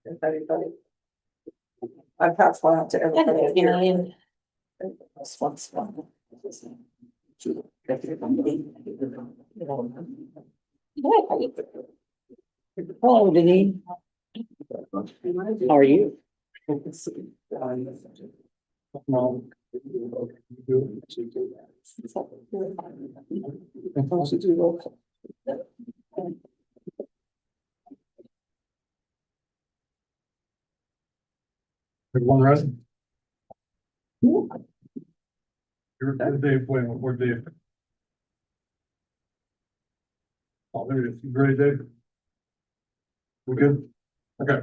If anybody. I passed one out to everybody here. This one's one. Hello, Denise. How are you? Everyone ready? You're Dave, wait, where Dave? Oh, there it is. You ready, Dave? We good? Okay.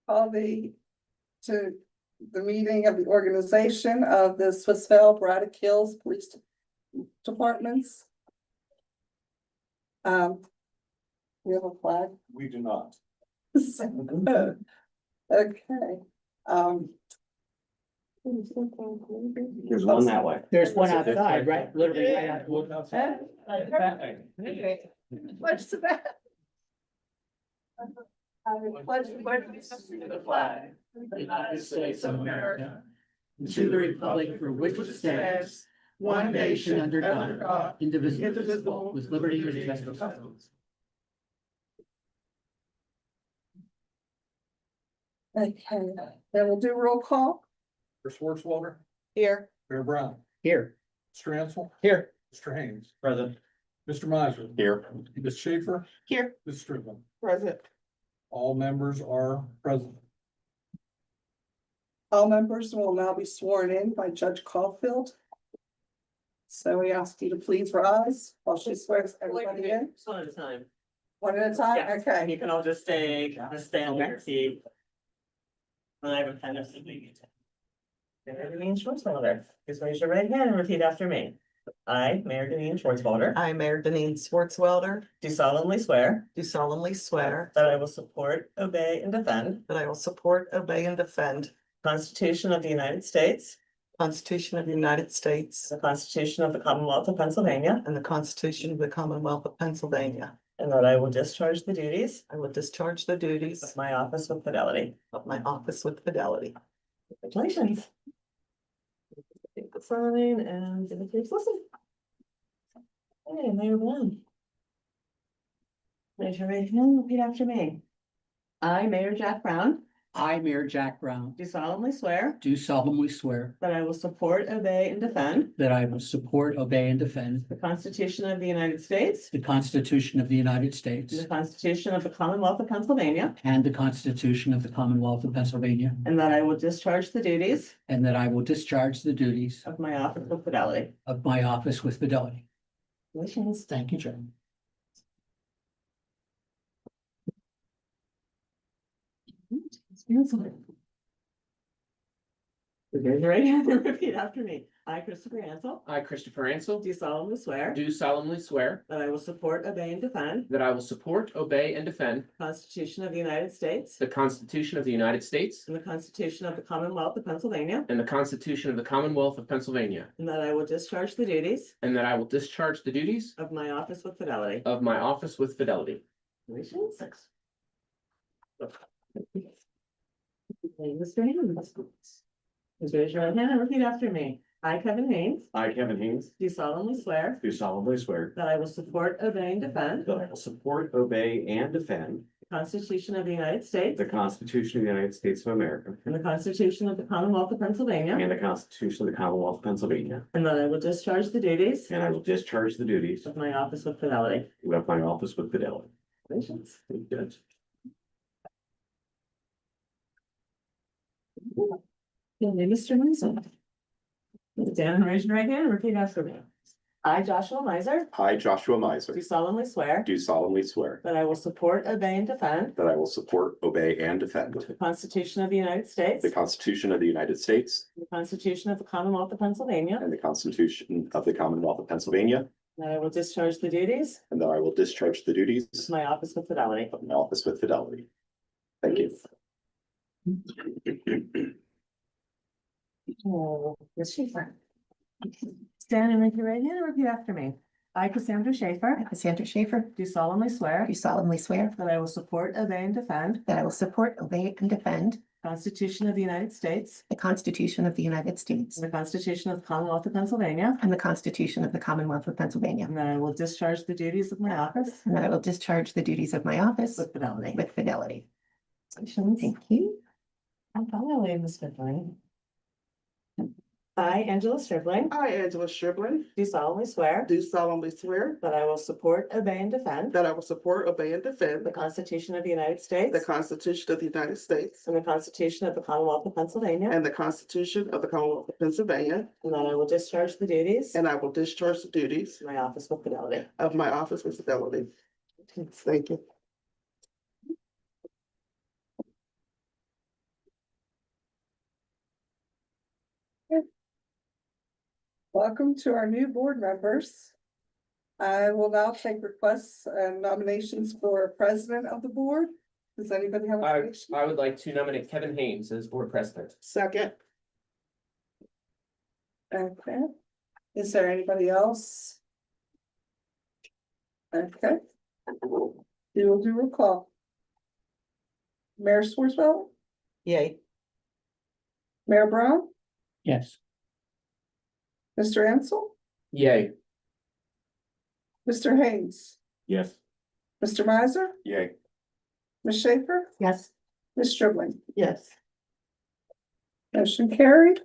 Call to the meeting of the organization of the Swissvale, Braddock Hills Police Departments. We have a flag. We do not. Okay. There's one that way. There's one outside, right? Literally right out. Pledge to that. I pledge allegiance to the flag of the United States of America, To the republic for which it stands, one nation under God, indivisible, with liberty and justice. Okay, then we'll do roll call. Mr. Swartzwelder, Here. Mayor Brown, Here. Mr. Ansell, Here. Mr. Haynes, Present. Mr. Miser. Here. Ms. Schaefer, Here. Ms. Strickland. Present. All members are present. All members will now be sworn in by Judge Caulfield. So we ask you to please rise while she swears everybody in. One at a time. One at a time, Yeah. And okay. you can all just stay on your seat. And I have a pen of something. Mayor Deneen Schwartzwalder, please raise your right hand and repeat after me. I, Mayor Deneen Schwartzwalder, I, Mayor Deneen Swartzwelder, do solemnly swear do solemnly swear that I will support, obey, and defend that I will support, obey, and defend the Constitution of the United States, the Constitution of the United States the Constitution of the Commonwealth of Pennsylvania, and the Constitution of the Commonwealth of Pennsylvania. and that I will discharge the duties I will discharge the duties of my office with fidelity. of my office with fidelity. Congratulations. Take the sign and give it to listen. Hey, Mayor Brown. Raise your right hand, repeat after me. I, Mayor Jack Brown, I, Mayor Jack Brown, do solemnly swear do solemnly swear that I will support, obey, and defend that I will support, obey, and defend the Constitution of the United States, the Constitution of the United States and the Constitution of the Commonwealth of Pennsylvania, and the Constitution of the Commonwealth of Pennsylvania, and that I will discharge the duties and that I will discharge the duties of my office with fidelity. of my office with fidelity. Congratulations. Thank you, Chairman. Raise your right hand and repeat after me. I, Christopher Ansell, I, Christopher Ansell, do solemnly swear do solemnly swear that I will support, obey, and defend that I will support, obey, and defend the Constitution of the United States the Constitution of the United States and the Constitution of the Commonwealth of Pennsylvania, and the Constitution of the Commonwealth of Pennsylvania, and that I will discharge the duties and that I will discharge the duties of my office with fidelity. of my office with fidelity. Congratulations. Okay, Mr. Haynes. Please raise your right hand and repeat after me. I, Kevin Haynes, I, Kevin Haynes, do solemnly swear do solemnly swear that I will support, obey, and defend that I will support, obey, and defend the Constitution of the United States the Constitution of the United States of America and the Constitution of the Commonwealth of Pennsylvania, and the Constitution of the Commonwealth of Pennsylvania, and that I will discharge the duties and I will discharge the duties of my office with fidelity. of my office with fidelity. Congratulations. Good. Okay, Mr. Miser. Stand and raise your right hand and repeat after me. I, Joshua Miser, I, Joshua Miser, do solemnly swear do solemnly swear that I will support, obey, and defend that I will support, obey, and defend the Constitution of the United States, the Constitution of the United States the Constitution of the Commonwealth of Pennsylvania, and the Constitution of the Commonwealth of Pennsylvania, that I will discharge the duties and that I will discharge the duties of my office with fidelity. of my office with fidelity. Thank you. Oh, Ms. Schaefer. Stand and raise your right hand and repeat after me. I, Cassandra Schaefer, I, Cassandra Schaefer, do solemnly swear do solemnly swear that I will support, obey, and defend that I will support, obey, and defend the Constitution of the United States the Constitution of the United States and the Constitution of the Commonwealth of Pennsylvania, and the Constitution of the Commonwealth of Pennsylvania, and that I will discharge the duties of my office and that I will discharge the duties of my office with fidelity. with fidelity. Thank you. And finally, Ms. Goodwin. I, Angela Stribling, I, Angela Stribling, do solemnly swear do solemnly swear that I will support, obey, and defend that I will support, obey, and defend the Constitution of the United States the Constitution of the United States and the Constitution of the Commonwealth of Pennsylvania, and the Constitution of the Commonwealth of Pennsylvania, and that I will discharge the duties and I will discharge the duties of my office with fidelity. of my office with fidelity. Thank you. Welcome to our new board members. I will now take requests and nominations for president of the board. Does anybody have a nomination? I would like to nominate Kevin Haynes as board president. Second, Okay. Is there anybody else? Okay. We will do roll call. Mayor Swartzwell, yay. Mayor Brown, Yes. Mr. Ansell, Yay. Mr. Haynes, Yes. Mr. Miser, Yay. Ms. Schaefer, Yes. Ms. Stribling. Yes. Motion carried.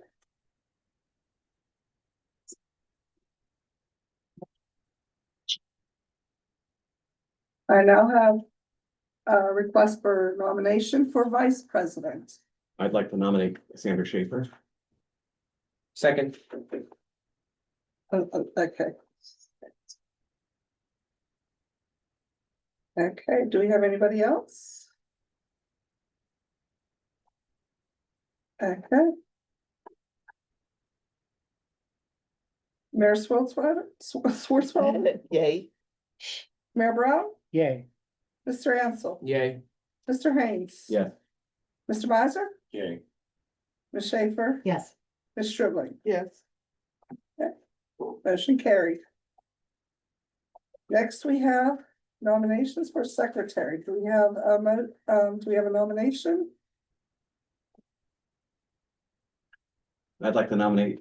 I now have a request for nomination for vice president. I'd like to nominate Cassandra Schaefer. Second. Okay. Okay, do we have anybody else? Okay. Mayor Swartzwell, Yay. Mayor Brown, Yay. Mr. Ansell, Yay. Mr. Haynes. Yes. Mr. Miser, Yay. Ms. Schaefer, Yes. Ms. Stribling. Yes. Motion carried. Next, we have nominations for secretary. Do we have a nomination? I'd like to nominate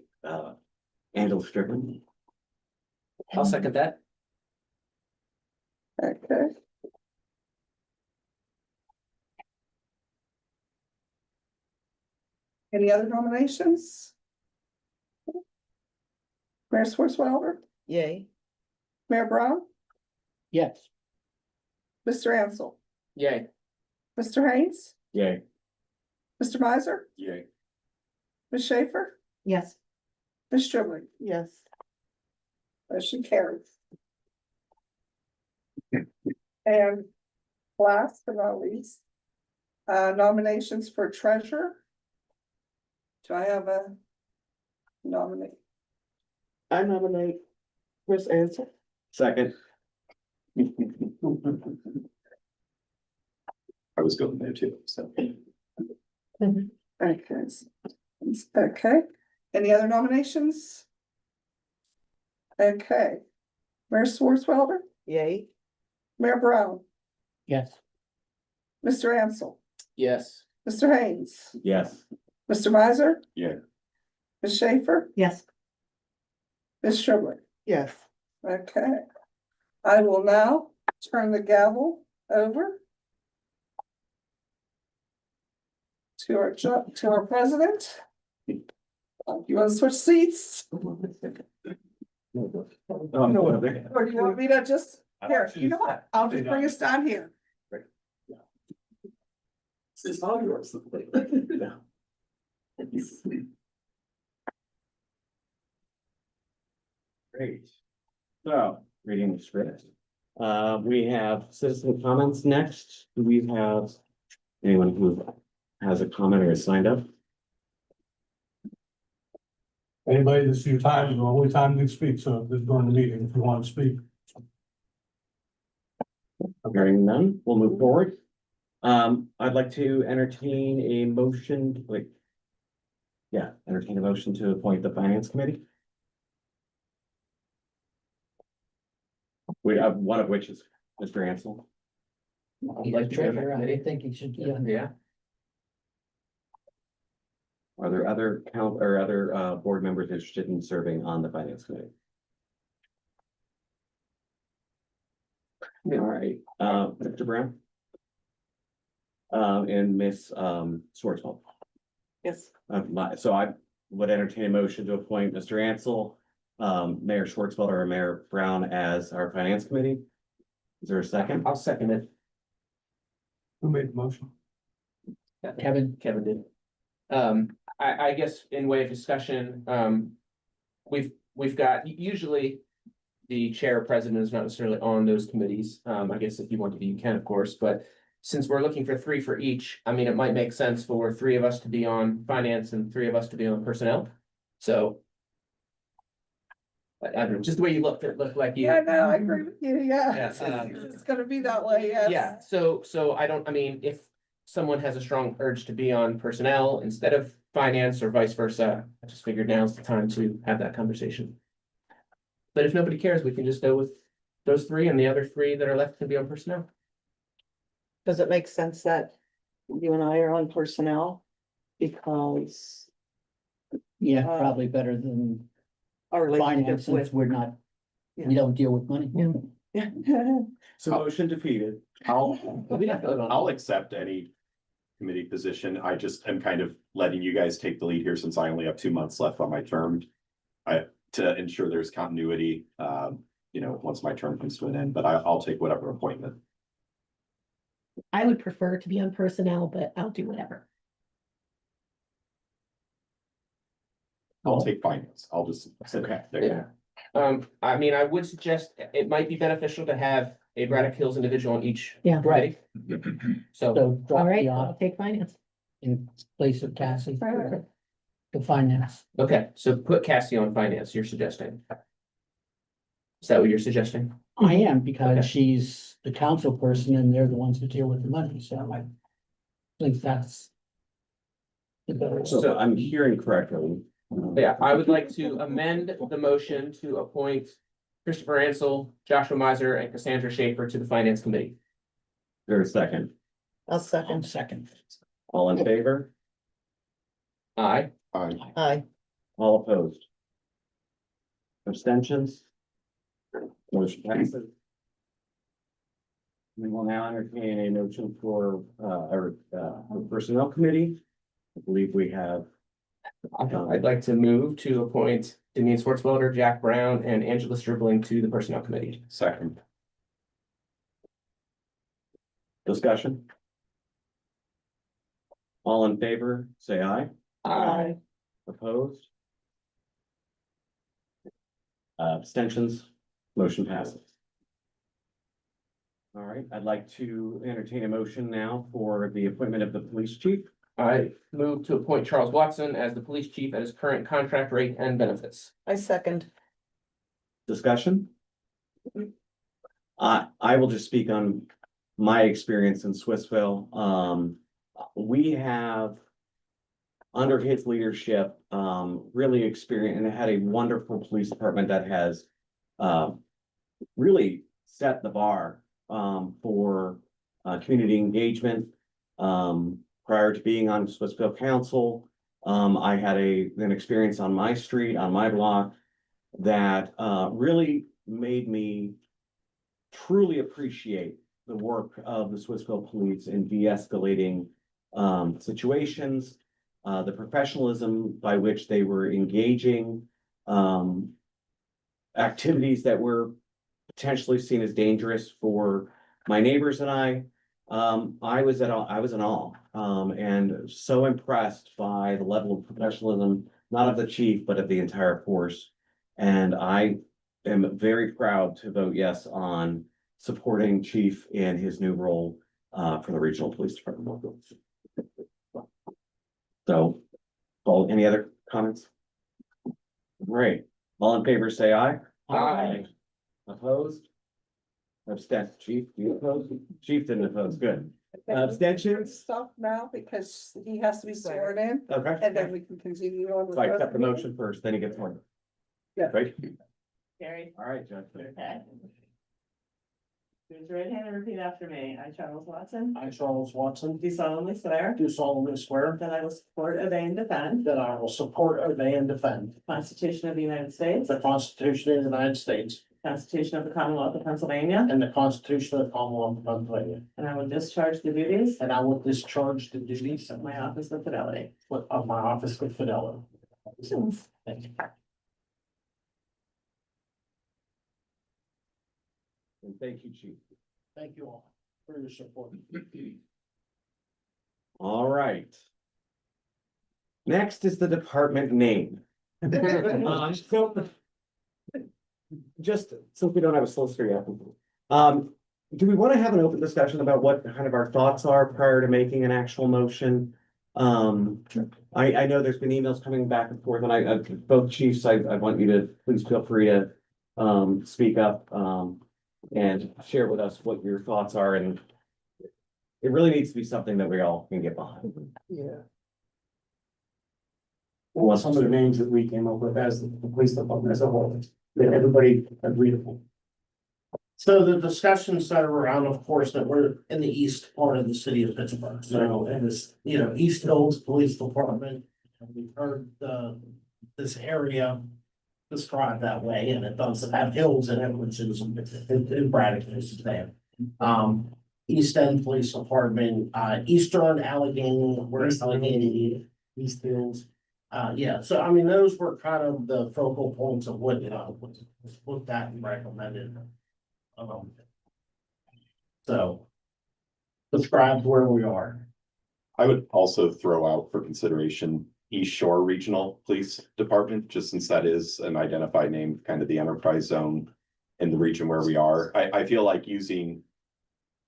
Angela Strickland. I'll second that. Okay. Any other nominations? Mayor Swartzwelder, Yay. Mayor Brown, Yes. Mr. Ansell, Yay. Mr. Haynes, Yay. Mr. Miser, Yay. Ms. Schaefer, Yes. Ms. Stribling. Yes. Motion carried. And last but not least, nominations for treasurer. Do I have a nominee? I nominate Chris Ansell. Second. I was going there too, so. Okay. Okay, any other nominations? Okay, Mayor Swartzwelder, Yay. Mayor Brown, Yes. Mr. Ansell, Yes. Mr. Haynes, Yes. Mr. Miser, Yeah. Ms. Schaefer, Yes. Ms. Stribling. Yes. Okay, I will now turn the gavel over to our president. You want to switch seats? Oh, no, Or do you want me to just, here, you know what, I'll just bring us down here. It's all yours. Great. So, reading the script. We have citizen comments next. Do we have anyone who has a comment or is signed up? Anybody, this is your time, the only time you speak, so this is during the meeting, if you want to speak. Hearing none, we'll move forward. I'd like to entertain a motion, like. Yeah, entertain a motion to appoint the finance committee. We have one of which is Mr. Ansell. He's like the to be on that treasurer, I committee. think he should be on. Yeah. Are there other board members interested in serving on the finance committee? All right, Mr. Brown. And Miss Swartzwell. Yes. So I would entertain a motion to appoint Mr. Ansell, Mayor Schwartzwelder or Mayor Brown as our finance committee. Is there a second? I'll second it. Who made the motion? Kevin, Kevin did. I guess in way of discussion, we've got, usually the chair or president is not necessarily on those committees. I guess if you want to be, you can, of course, but since we're looking for three for each, I mean, it might make sense for three of us to be on finance and three of us to be on personnel. So I don't know, just the way you looked, it looked like you. Yeah, no, I agree with you, yeah. Yeah, It's gonna be that way, yes. Yeah, so I mean, if someone has a strong urge to be on personnel instead of finance or vice versa, I just figured now's the time to have that conversation. But if nobody cares, we can just go with those three and the other three that are left can be on personnel. Does it make sense that you and I are on personnel? Because yeah, probably better than our finance, relationship since with. we're not, Yeah. we don't deal with money. So motion defeated. I'll accept any committee position. I just am kind of letting you guys take the lead here since I only have 2 months left on my term. To ensure there's continuity, once my term comes to an end, but I'll take whatever appointment. I would prefer to be on personnel, but I'll do whatever. I'll take finance. I'll just. Okay. There you go. I mean, I would suggest it might be beneficial to have a Braddock Hills individual on each. Yeah. Right. So, So All drop right, the I'll off take finance. in place of Cassie Right. to finance. okay, so put Cassie on finance, you're suggesting. Is that what you're suggesting? I am, because Okay. she's the council person and they're the ones who deal with the money, so I think that's the better. So I'm hearing correctly. Yeah, I would like to amend the motion to appoint Christopher Ansell, Joshua Miser, and Cassandra Schaefer to the finance committee. There's a second. I'll second. Second. All in favor? Aye. Aye. All opposed? Abstentions? Motion passes. We will now entertain a motion for our personnel committee. I believe we have. I'd like to move to appoint Denise Swartzwelder, Jack Brown, and Angela Stribling to the personnel committee. Second. Discussion? All in favor, say aye. Aye. Opposed? Abstentions? Motion passes. All right, I'd like to entertain a motion now for the appointment of the police chief. I move to appoint Charles Watson as the police chief at his current contract rate and benefits. I second. Discussion? I will just speak on my experience in Swissville. We have, under his leadership, really experienced and had a wonderful police department that has really set the bar for community engagement. Prior to being on Swissville Council, I had an experience on my street, on my block, that really made me truly appreciate the work of the Swissville Police in de-escalating situations, the professionalism by which they were engaging activities that were potentially seen as dangerous for my neighbors and I. I was in awe, and so impressed by the level of professionalism, not of the chief, but of the entire force. And I am very proud to vote yes on supporting Chief in his new role for the Regional Police Department. So, any other comments? Great. All in favor, say aye. Aye. Opposed? Abstent. Chief, you opposed? Chief didn't oppose. Good. Abstentions? Stop now because he has to be sworn in Okay. and then we can continue on. with So I the accept the meeting. motion first, then he gets one. Yeah. Right? Carrie. All right, Judge. Okay. Raise your right hand and repeat after me. I, Charles Watson, I, Charles Watson, do solemnly swear do solemnly swear that I will support, obey, and defend that I will support, obey, and defend the Constitution of the United States, the Constitution of the United States the Constitution of the Commonwealth of Pennsylvania, and the Constitution of the Commonwealth of Pennsylvania, and I will discharge the duties and I will discharge the duties of my office with fidelity. of my office with fidelity. Thank you. And thank you, Chief. Thank you all for your support. All right. Next is the department name. So just since we don't have a solicitor yet, do we want to have an open discussion about what kind of our thoughts are prior to making an actual motion? I know there's been emails coming back and forth, and both chiefs, I want you to please feel free to speak up and share with us what your thoughts are, and it really needs to be something that we all can get behind. Yeah. What were some of the names that we came up with as the police department as a whole, that everybody agreed upon? So the discussions that are around, of course, that we're in the east part of the city of Pittsburgh, so it is, East Hills Police Department. And we've heard this area described that way, and it does have hills in it, which is in Braddock, is there. East End Police Department, Eastern Allegheny, where's Allegheny, East Hills. Yeah, so I mean, those were kind of the focal points of what, was looked at and recommended. So describes where we are. I would also throw out for consideration East Shore Regional Police Department, just since that is an identified name, kind of the enterprise zone in the region where we are. I feel like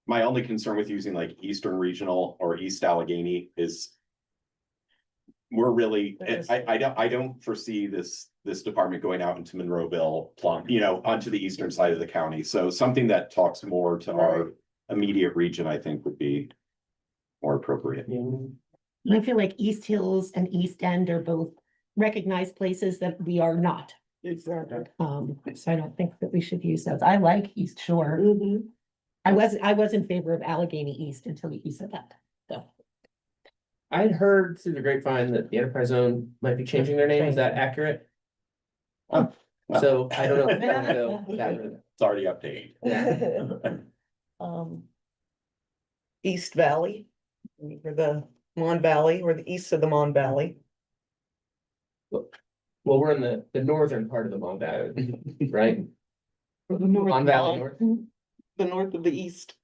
my only concern with using like Eastern Regional or East Allegheny is we're really, I don't foresee this department going out into Monroeville, onto the eastern side of the county. So something that talks more to our immediate region, I think would be more appropriate. I feel like East Hills and East End are both recognized places that we are not. Exactly. So I don't think that we should use those. I like East Shore. I was in favor of Allegheny East until you said that, so. I'd heard through the grapevine that the enterprise zone might be changing their name. Is that accurate? Oh, well. So I don't know. If I wanna go that route. It's already updated. East Valley, or the Mon Valley, or the east of the Mon Valley. Well, we're in the northern part of the Mon Valley, right? Or the north. Mon Valley North. The north of the east.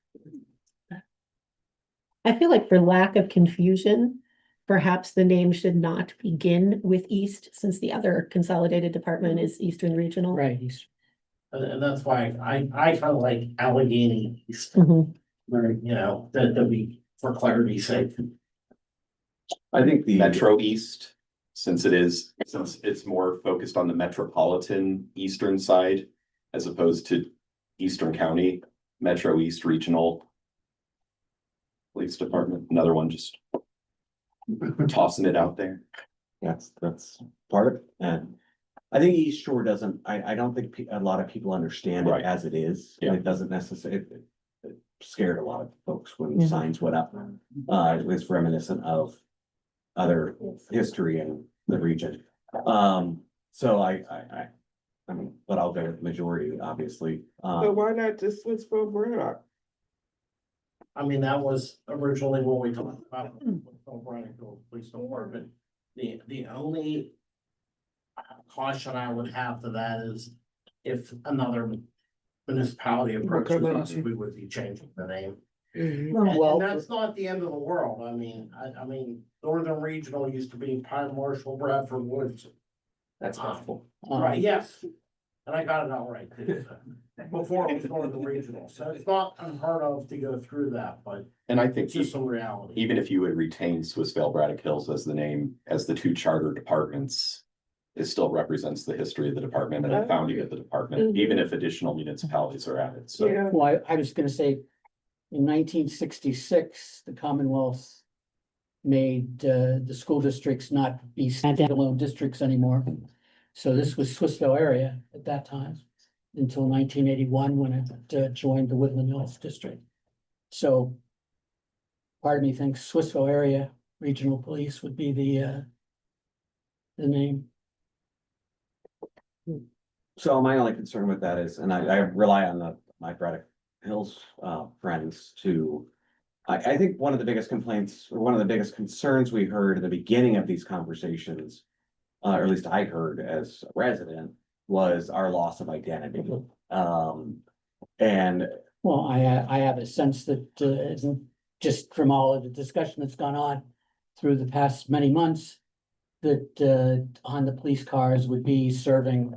I feel like for lack of confusion, perhaps the name should not begin with East, since the other consolidated department is Eastern Regional. Right. And that's why I kind of like Allegheny East, Mhm. where, that'd be for clarity's sake. I think the Metro East, since it's more focused on the metropolitan eastern side as opposed to Eastern County, Metro East Regional Police Department, another one, just tossing it out there. That's part of it, and I think East Shore doesn't, I don't think a lot of people understand it Right. as it is. Yeah. It doesn't necessarily, it scared a lot of folks when Yeah. signs went up. It was reminiscent of other history in the region. So I mean, but I'll go with majority, obviously. why not just switch for Braddock? I mean, that was originally what we talked about, Braddock Police Department. The only caution I would have to that is if another municipality approaches us, we would be changing the name. And that's not the end of the world. I mean, Northern Regional used to be Pine Marshall, Bradford Woods. That's helpful. Right, yes. And I got it all right too. Before it was Northern Regional, so it's not unheard of to go through that, but And I it's think just some reality. even if you would retain Swissvale Braddock Hills as the name, as the two charter departments, it still represents the history of the department and the founding of the department, even if additional municipalities are added, so. Well, I was gonna say, in 1966, the Commonwealth made the school districts not be standalone districts anymore. So this was Swissvale area at that time. until 1981 when it joined the Woodland Hills District. So part of me thinks Swissville Area Regional Police would be the name. So my only concern with that is, and I rely on my Braddock Hills friends to. I think one of the biggest complaints, or one of the biggest concerns we heard at the beginning of these conversations, or at least I heard as a resident, was our loss of identity. And Well, I have a sense that just from all of the discussion that's gone on through the past many months, that on the police cars would be serving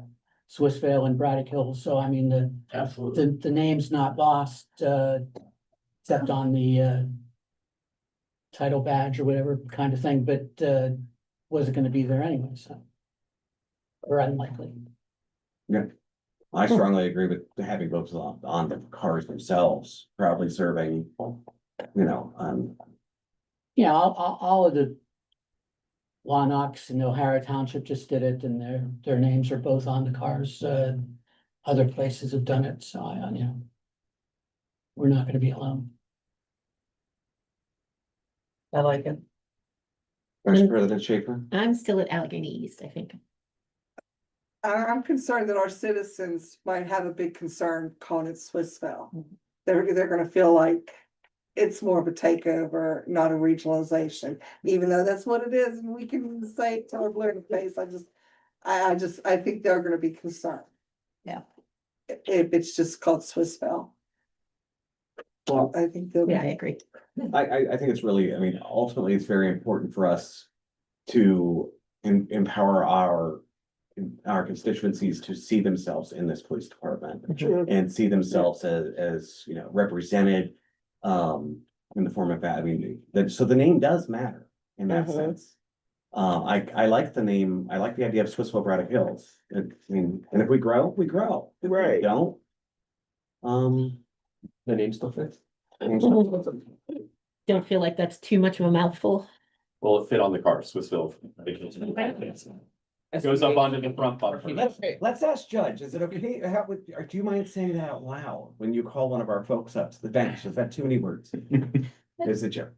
Swissvale and Braddock Hills. So I mean, the name's not lost, except on the title badge or whatever kind of thing, but was it gonna be there anyway, so. Or unlikely. I strongly agree with having folks on the cars themselves, probably serving, Yeah, all of the Lonox and O'Hara Township just did it, and their names are both on the cars. Other places have done it, so we're not gonna be alone. I like it. Vice President Schaefer. I'm still at Allegheny East, I think. I'm concerned that our citizens might have a big concern calling it Swissvale. They're gonna feel like it's more of a takeover, not a regionalization, even though that's what it is, and we can say it till we're blue in the face. I think they're gonna be concerned. Yeah. If it's just called Swissvale. Well, I think they'll. Yeah, I agree. I think it's really, ultimately, it's very important for us to empower our constituencies to see themselves in this police department and see themselves as represented in the form of that. So the name does matter in that sense. I like the name. I like the idea of Swissville Braddock Hills. And if we grow, we grow. If we Right. don't. The name still fits. Don't feel like that's too much of a mouthful. Will it fit on the car, Swissville? It goes up onto the front bumper. Let's ask Judge, is it okay? Or do you mind saying that out loud when you call one of our folks up to the bench? Is that too many words? Is it Joe?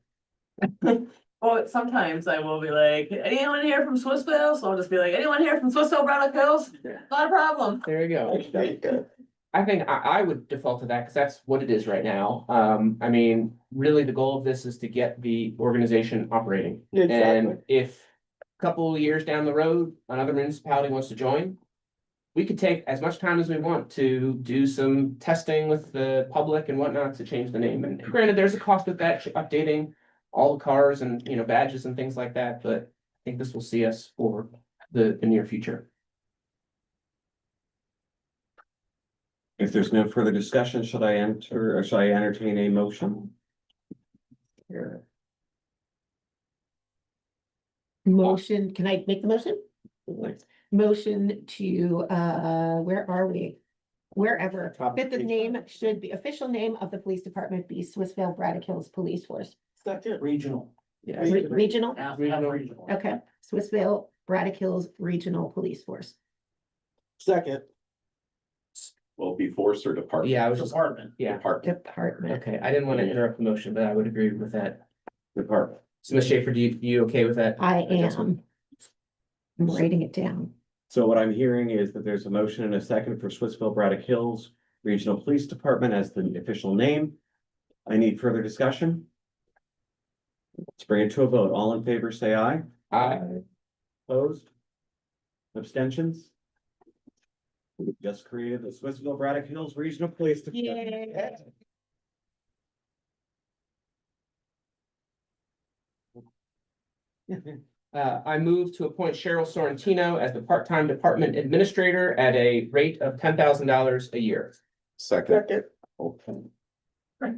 Well, sometimes I will be like, anyone here from Swissvale? So I'll just be like, anyone here from Swissvale, Braddock Hills? Not a problem. There you go. I think I would default to that because that's what it is right now. Really the goal of this is to get the organization operating. And if a couple of years down the road, another municipality wants to join, we could take as much time as we want to do some testing with the public and whatnot to change the name. And granted, there's a cost with that, updating all the cars and, badges and things like that, but I think this will see us for the near future. If there's no further discussion, should I entertain a motion? Motion, can I make the motion? Motion to, where are we? Wherever, that the name should be, official name of the police department be Swissvale Braddock Hills Police Force. Regional. Yeah. Regional? Regional. Okay, Swissvale Braddock Hills Regional Police Force. Second. Will it be force or department? Yeah, I was just, Department. yeah, Department. okay, I didn't want to interrupt the motion, but I would agree with that. Department. So Ms. Schaefer, you okay with that? I adjustment? am. I'm writing it down. So what I'm hearing is that there's a motion and a second for Swissville Braddock Hills Regional Police Department as the official name. I need further discussion. Let's bring it to a vote. All in favor, say aye. Aye. Opposed? Abstentions? We just created the Swissville Braddock Hills Regional Police Department. I move to appoint Cheryl Sorrentino as the part-time department administrator at a rate of $10,000 a year. Second. I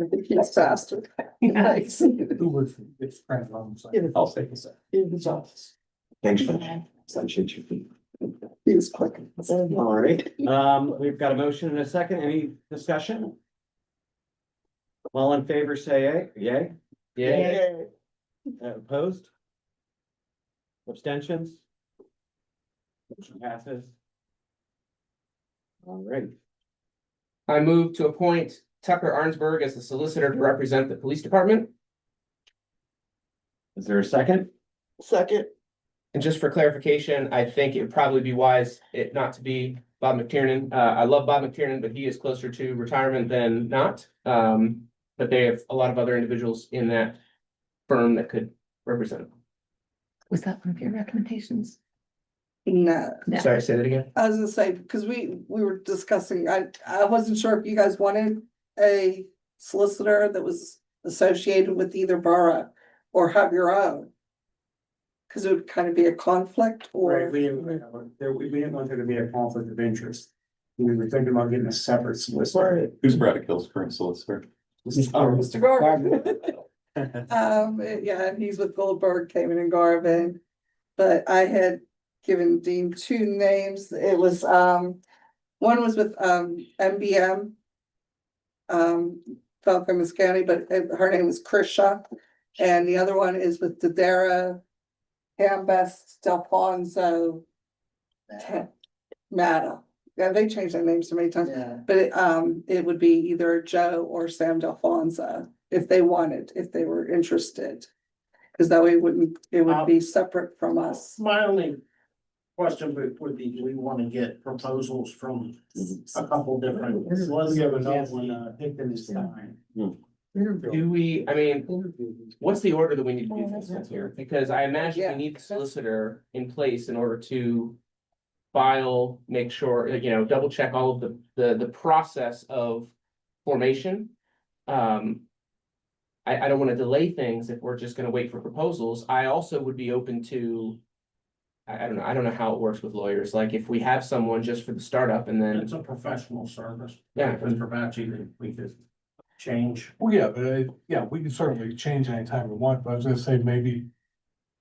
think he's faster. Nice. I'll say this. In his office. Thanks for that. Appreciate you. He was quick. All right, we've got a motion and a second. Any discussion? All in favor, say yay. Yeah. Opposed? Abstentions? Motion passes. All right, I move to appoint Tucker Arnsberg as the solicitor to represent the police department. is there a second? Second. And just for clarification, I think it would probably be wise it not to be Bob McTiernan. I love Bob McTiernan, but he is closer to retirement than not. But they have a lot of other individuals in that firm that could represent him. Was that one of your recommendations? No, No. Sorry, say that again. I was gonna say, because we were discussing, I wasn't sure if you guys wanted a solicitor that was associated with either borough or have your own. Cause it would kind of be a conflict Right, or, we didn't want there to be a conflict of interest. We were thinking about getting a separate solicitor. Who's Braddock Hill's current solicitor? Mr. Garvin. Yeah, and he's with Goldberg, Kamen and Garvin. But I had given Dean two names. It was, one was with, MBM. Falcon County, but her name was Krisha. And the other one is with Dodera, Hambest, Delfonso, Mata. Yeah, they changed their names so many times, but it would be either Joe or Sam Delfonso if they wanted, if they were interested. Cause that way it would be separate from us. My only question would be, do we want to get proposals from a couple different? Let's give another one, taking this time. Do we, I mean, what's the order that we need to do this here? Because I imagine we need the solicitor in place in order to file, make sure, double check all of the process of formation. I don't want to delay things if we're just gonna wait for proposals. I also would be open to, I don't know how it works with lawyers, like if we have someone just for the startup and then, It's a professional service. yeah, Mr. Batchy, we could change. Well, yeah, but yeah, we can certainly change anytime we want, but I was gonna say maybe.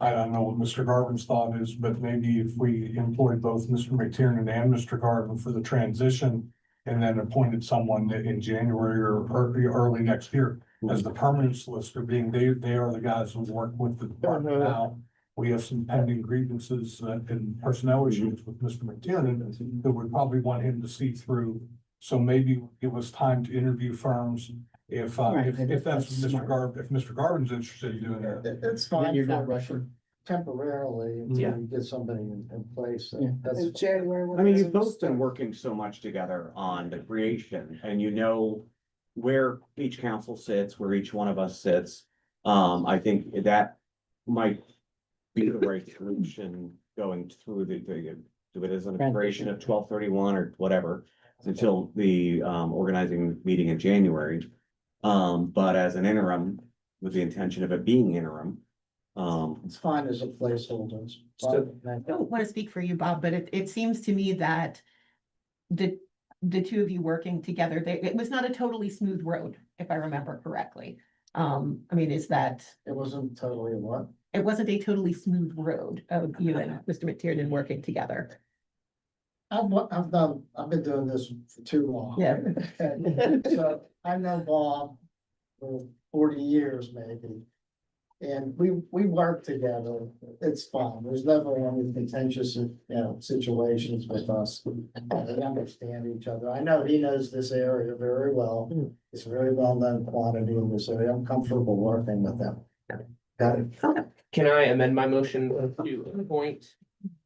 I don't know what Mr. Garvin's thought is, but maybe if we employed both Mr. McTiernan and Mr. Garvin for the transition. And then appointed someone in January or early next year as the permanent solicitor, being they are the guys who work with the department now. We have some pending grievances and personnel issues with Mr. McTiernan that would probably want him to see through. So maybe give us time to interview firms if that's what if Mr. Garvin's interested in doing that. It's Then fine you're not for rushing. temporarily Yeah. until we get somebody in place. Yeah. That's In January. I mean, you've both been working so much together on the creation and you know where each council sits, where each one of us sits. I think that might be the right solution going through do it as an operation of 12/31 or whatever until the organizing meeting in January. But as an interim, with the intention of it being interim. It's fine as a placeholder. I don't want to speak for you, Bob, but it seems to me that the two of you working together, it was not a totally smooth road, if I remember correctly. I mean, is that, It wasn't totally what? it wasn't a totally smooth road of you and Mr. McTiernan working together. I've been doing this for too long. Yeah. So I know Bob for 40 years maybe. And we work together. It's fun. There's never any contentious, situations with us. We understand each other. I know he knows this area very well. It's a very well-known quantity in this area. I'm comfortable working with them. Got it. can I amend my motion to appoint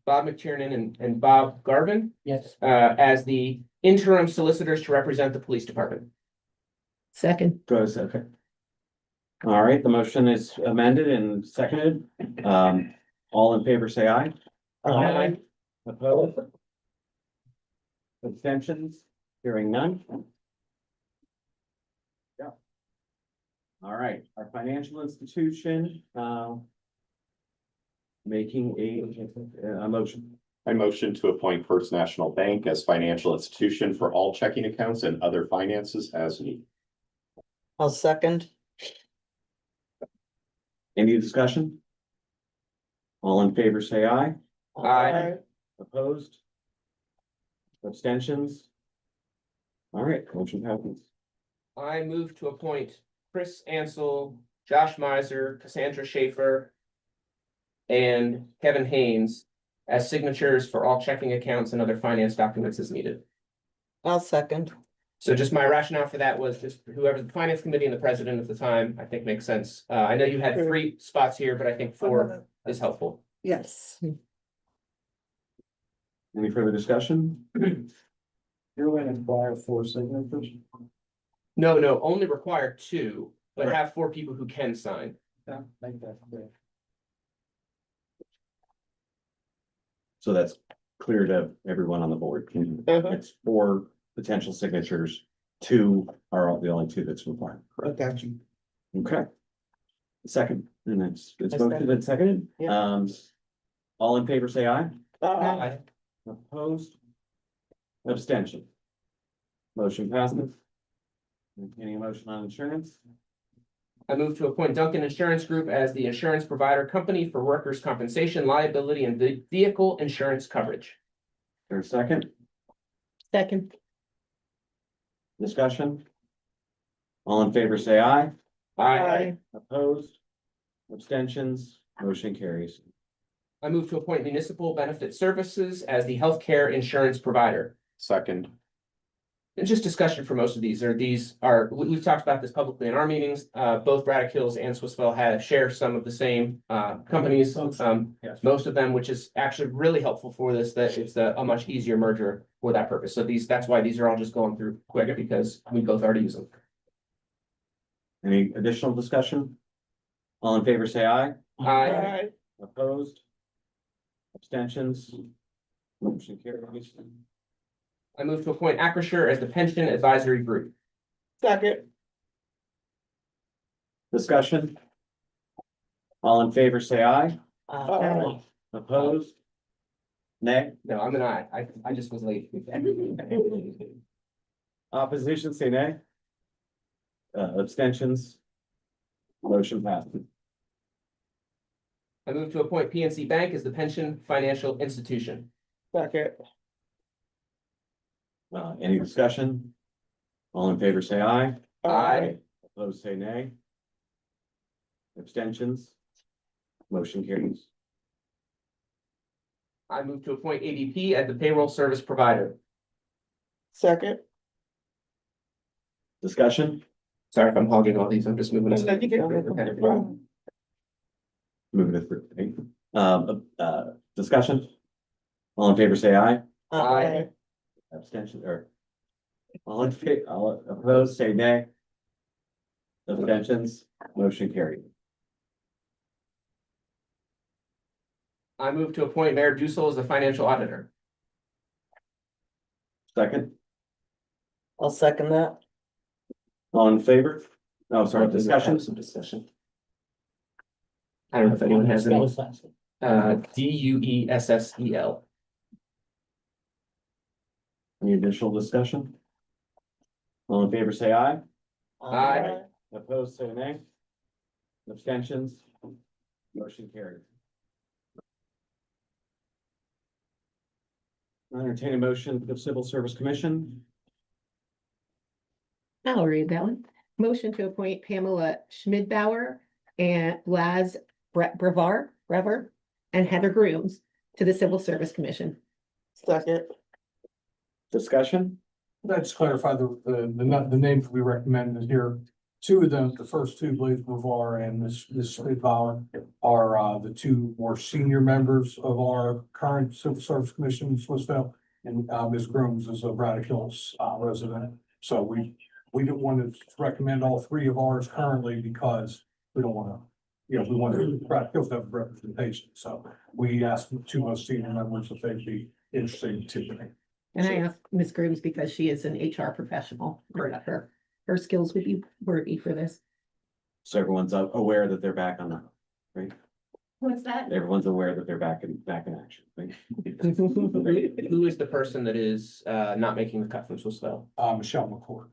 Bob McTiernan and Bob Garvin Yes, as the interim solicitors to represent the police department? Second. Goes, okay. All right, the motion is amended and seconded. All in favor, say aye. Aye. Opposed? Abstentions? Hearing none? Yeah. All right, our financial institution, making a motion. I motion to appoint First National Bank as financial institution for all checking accounts and other finances as needed. I'll second. Any discussion? All in favor, say aye. Aye. Opposed? Abstentions? All right, motion happens. I move to appoint Chris Ansell, Josh Miser, Cassandra Schaefer, and Kevin Haynes as signatures for all checking accounts and other finance documents as needed. I'll second. So just my rationale for that was just whoever the finance committee and the president at the time, I think makes sense. I know you had 3 spots here, but I think 4 is helpful. Yes. Any further discussion? You're going to require 4 signatures? No, only require 2, but Right. have 4 people who can sign. Yeah, make that clear. So that's clear to everyone on the board. It's 4 potential signatures. 2 are the only 2 that's required. Got you. Okay. Second, and it's I motioned and seconded. Yeah. All in favor, say aye. Aye. Opposed? Abstention. Motion passes. Any motion on insurance? I move to appoint Duncan Insurance Group as the insurance provider company for workers' compensation, liability, and vehicle insurance coverage. There's a second Second. discussion. All in favor, say aye. Aye. Opposed? Abstentions? Motion carries. I move to appoint Municipal Benefit Services as the healthcare insurance provider. Second, And just discussion for most of these we've talked about this publicly in our meetings. Both Braddock Hills and Swissvale share some of the same companies. Yes. Most of them, which is actually really helpful for this, that it's a much easier merger for that purpose. So that's why these are all just going through quick, because we both already use them. Any additional discussion? All in favor, say aye. Aye. Opposed? Abstentions? Motion carries. I move to appoint Acrisure as the pension advisory group. Second. Discussion? All in favor, say aye. Aye. Opposed? Nay. No, I'm an aye. I just was late. Opposition, say nay. Abstentions? Motion passes. I move to appoint PNC Bank as the pension financial institution. Second. Any discussion? All in favor, say aye. Aye. Opposed, say nay. Abstentions? Motion carries. I move to appoint ADP as the payroll service provider. Second. Discussion? Sorry if I'm hogging all these, I'm just moving. No, you can- Okay. Moving it through. Discussion? All in favor, say aye. Aye. Abstention or all in favor, all opposed, say nay. Abstentions, motion carried. I move to appoint Mayor Dussel as the financial auditor. Second, I'll second that. all in favor? Oh, sorry, discussion? Some discussion. I don't know if anyone has any, Spell his last name. Duessel. Any additional discussion? All in favor, say aye. Aye. Opposed, say nay. Abstentions, motion carried. I entertain a motion for the Civil Service Commission. I'll read that one. Motion to appoint Pamela Schmidbauer and Laz Brever, and Heather Grooms to the Civil Service Commission. Second. Discussion? Let's clarify the names we recommended here. 2 of them, the first 2, Blaise Brevar and Ms. Bauer, are the 2 more senior members of our current Civil Service Commission in Swissvale. And Ms. Grooms is a Braddock Hills resident. So we didn't want to recommend all 3 of ours currently because we don't want to, we want Braddock Hills to have representation. So we asked the 2 most senior members if they'd be interested to. And I asked Ms. Grooms because she is an HR professional, her skills would be worthy for this. So everyone's aware that they're back on the, right? What's that? Everyone's aware that they're back in action, right? Who is the person that is not making the cut from Swissvale? Michelle McCord.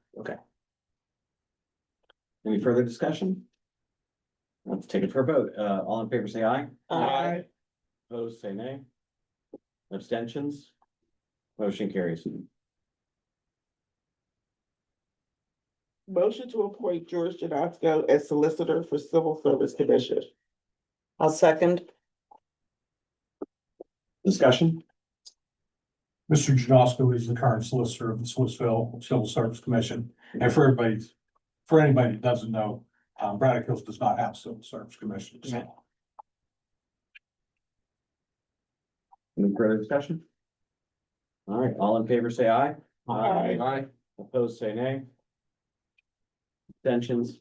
Any further discussion? Let's take it for a vote. All in favor, say aye. Aye. Opposed, say nay. Abstentions? Motion carries. Motion to appoint George Janasco as Solicitor for Civil Service Commission. I'll second. Discussion? Mr. Janosco is the current solicitor of the Swissville Civil Service Commission. And for anybody that doesn't know, Braddock Hills does not have Civil Service Commission. So. Any further discussion? All right, all in favor, say aye. Aye. Opposed, say nay. Abstentions?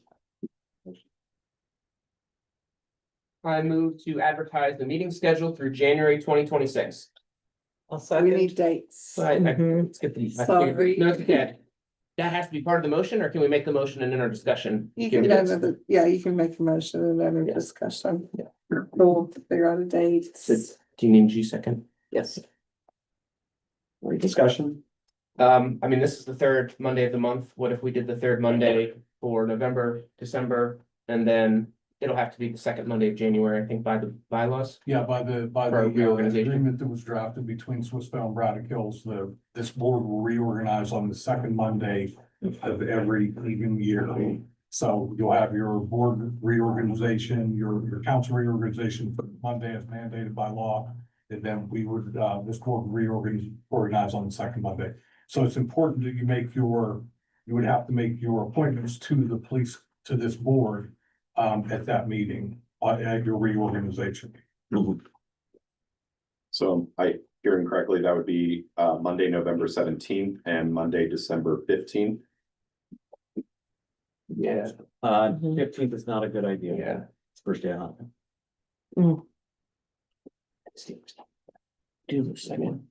I move to advertise the meeting schedule through January 2026. I'll We need second. dates. Let's get the. Sorry. No, it's okay. That has to be part of the motion, or can we make the motion and then our discussion? You can, yeah, you can make a motion and then a discussion. Yeah. We'll figure out a date. Do you need G second? Yes. Any discussion? I mean, this is the third Monday of the month. What if we did the third Monday for November, December, and then it'll have to be the second Monday of January, I think, by the bylaws? Yeah, by the For reorganization. agreement that was drafted between Swissville and Braddock Hills, this board will reorganize on the second Monday of every even year. So you'll have your board reorganization, your council reorganization, for Monday as mandated by law. And then we would, this board would organize on the second Monday. So it's important that you would have to make your appointments to the police, to this board, at that meeting, at your reorganization. So hearing correctly, that would be Monday, November 17th and Monday, December 15th. Yeah. 15th is not a good idea. Yeah. It's first day out. Do the second,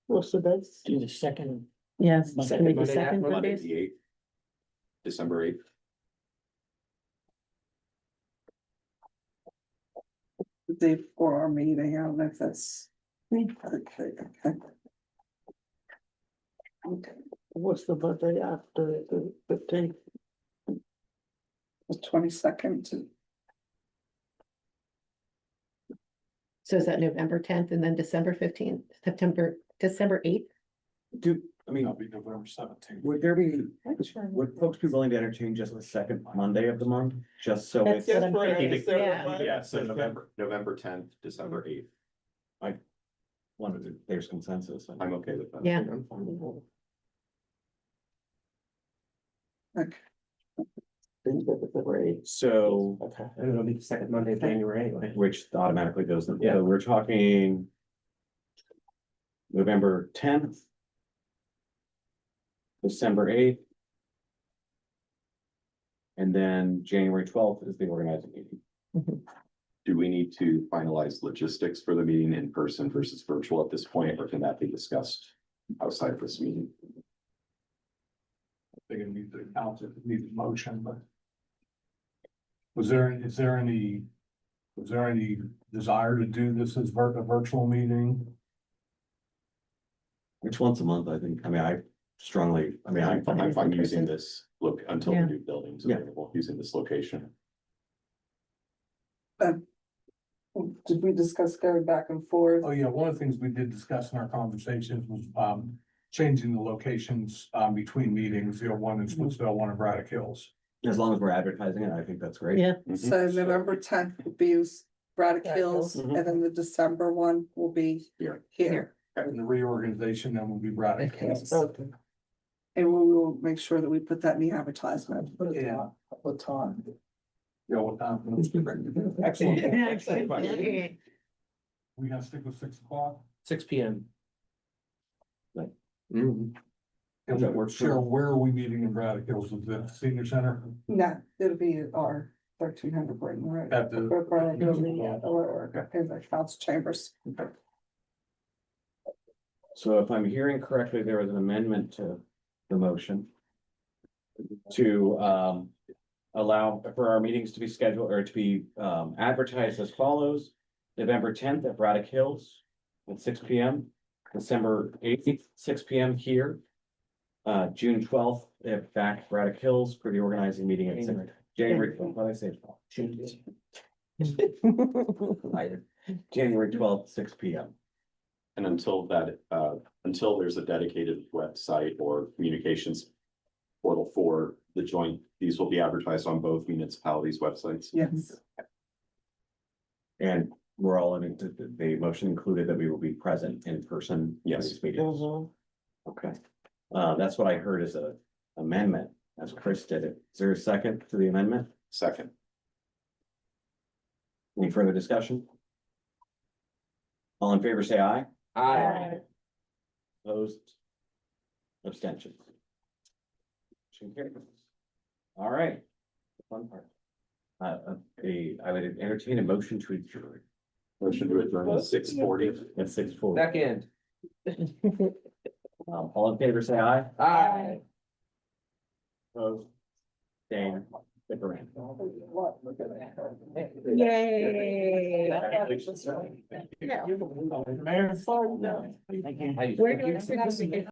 Well, so that's, do the second. yes, Monday. can we do Monday, second Monday, Monday, Mondays? the 8th. December 8th. The day before our meeting, I don't know if that's. Okay. Okay, What's the birthday after the 15th? the 22nd to So is that November 10th and then December 15th, December 8th? That'll be November 17th. Would there be, would folks be willing to entertain just the second Monday of the month, just so That's it's. what I'm thinking. Yeah. Yeah, so November 10th, December 8th. There's consensus. I'm okay with that. Yeah. I'm fine with that. okay. So, Okay, and it'll be the second Monday of January anyway. which automatically goes, Yeah. so we're talking. November 10th. December 8th. And then January 12th is the organizing meeting. Do we need to finalize logistics for the meeting in person versus virtual at this point, or can that be discussed outside of this meeting? They're gonna need the council, need the motion, but. Is there any desire to do this as a virtual meeting? Which once a month, I think, I mean, I'm fine using this look until Yeah. the new building's Yeah. available, using this location. Did we discuss going back and forth? Oh, yeah, one of the things we did discuss in our conversations was, changing the locations, between meetings, one in Swissville, one in Braddock Hills. As long as we're advertising it, I think that's great. Yeah, So November 10th will be Braddock Braddock Hills, Hills. and then the December one will be here. And the reorganization then will be Braddock Hills. okay. And we will make sure that we put that in the advertisement. Yeah. What time? Yeah, what time? Excellent. We gotta stick with 6 o'clock. 6 p.m. Mhm. And That works for- Cheryl, where are we meeting in Braddock Hills? Is it the senior center? No, it'll be at our 1300 Brighton Road. At the- Or Braddock Hills, or in the council chambers. So if I'm hearing correctly, there was an amendment to the motion. To allow for our meetings to be scheduled or to be advertised as follows. November 10th at Braddock Hills at 6 p.m. December 8th, 6 p.m. here. June 12th at back Braddock Hills for the organizing meeting at January. What did I say? January 12th, 6 p.m. And until there's a dedicated website or communications portal for the joint, these will be advertised on both municipalities' websites. Yes. And we're all in it, the motion included that we will be present in person. in Yes. these meetings. Okay, that's what I heard as a amendment, as Chris did it. Is there a second to the amendment? Second. Any further discussion? All in favor, say aye. Aye. Opposed? Abstentions? Motion carries. All right. The fun part. I would entertain a motion to adjourn Motion to adjourn at 6:40. at 6:40. Second. All in favor, say aye. Aye. Opposed? Abstained? Stick around. Yay. Congratulations. Yeah. Mayor. How you- Where do I?